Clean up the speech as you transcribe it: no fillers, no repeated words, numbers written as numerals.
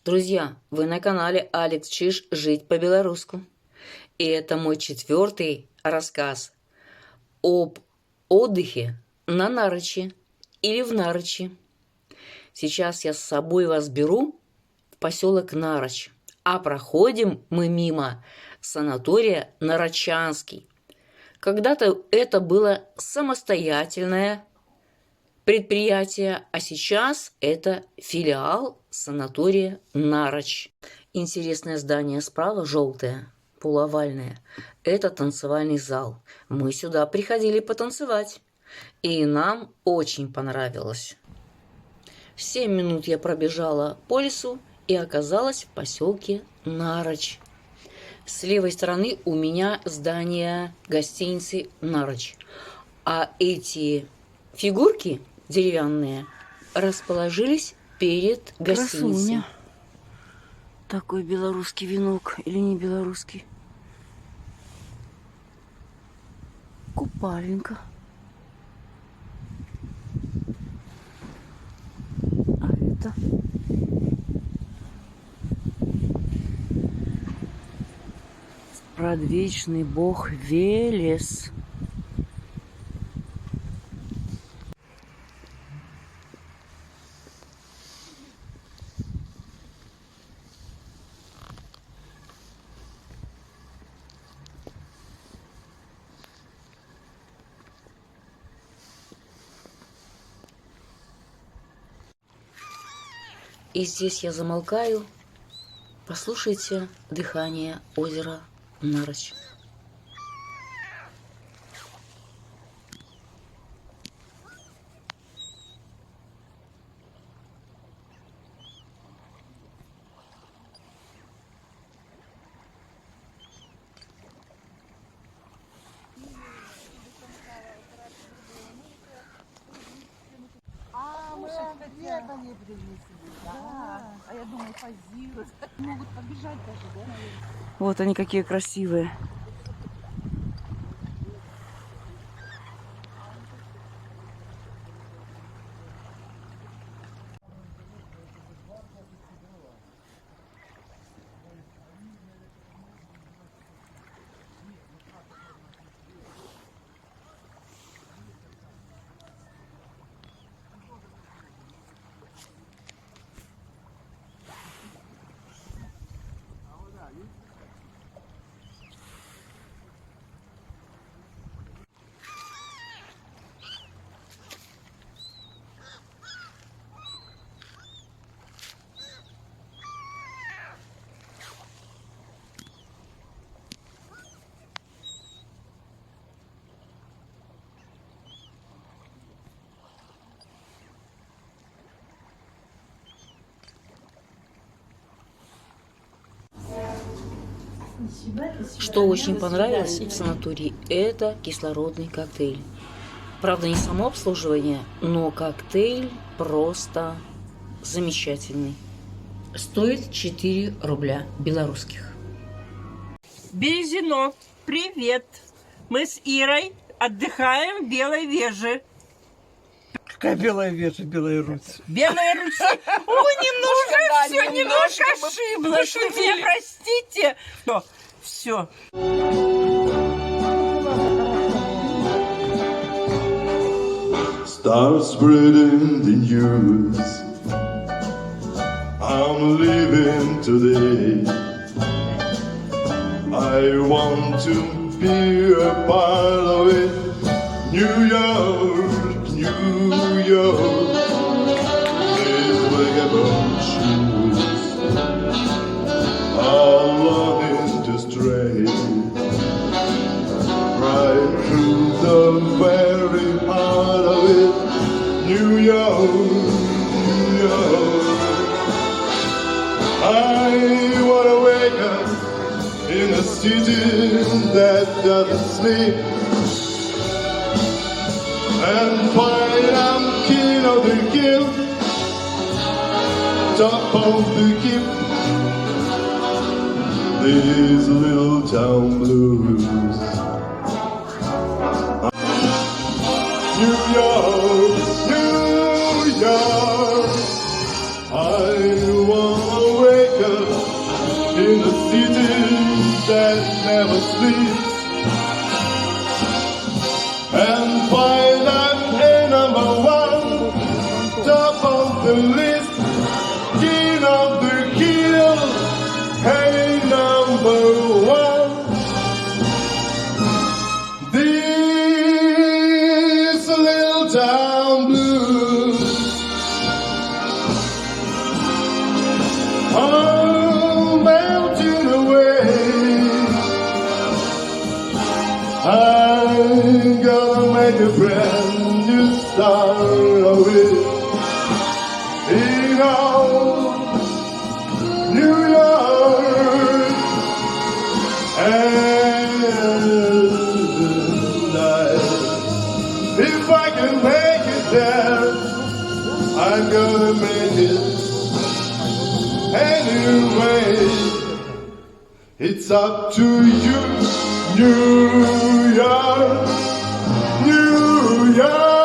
Друзья, вы на канале Алекс Чиж «Жить по-белорусски». И это мой 4-й рассказ об отдыхе на Нарочи или в Нарочи. Сейчас я с собой вас беру в поселок Нароч, а проходим мы мимо санатория Нарочанский. Когда-то это было самостоятельное предприятие, а сейчас это филиал санатория Нароч. Интересное здание справа, желтое, полуовальное. Это танцевальный зал. Мы сюда приходили потанцевать, и нам очень понравилось. 7 минут я пробежала по лесу и оказалась в поселке Нароч. С левой стороны у меня здание гостиницы Нароч, а эти фигурки деревянные расположились перед гостиницей. Красуня. Такой белорусский венок или не белорусский? Купальника. А это? Предвечный бог Велес. И здесь я замолкаю. Послушайте дыхание озера Нароч. Где-то не принесли, да. А я думаю, позируют. Могут побежать даже, да, наверное. Вот они какие красивые. Что очень понравилось в санатории, это кислородный коктейль. Правда, не само обслуживание, но коктейль просто замечательный. Стоит 4 рубля белорусских. Березино, привет! Мы с Ирой отдыхаем в Белой Веже. Какая белая вежа, белая Русь. Белая Русь. Ой, немножко, все, немножко ошиблась. Вы меня простите. Все. Start spreading the news. I'm leaving today. I want to be a part of it. New York, New York. These vagabond shoes are longing to stray right through the very heart of it. New York, New York. I wanna wake up in a city that doesn't sleep and find I'm king of the hill, top of the keep. These little town blues. New York, New York. I wanna wake that never sleeps and find out a number one, top of the list, king of the hill, hey number one. This little town blues are melting away. I'm gonna make a brand new start of it. In all New York, and if I can make it there, I'm gonna make it anyway. It's up to you, New York, New York.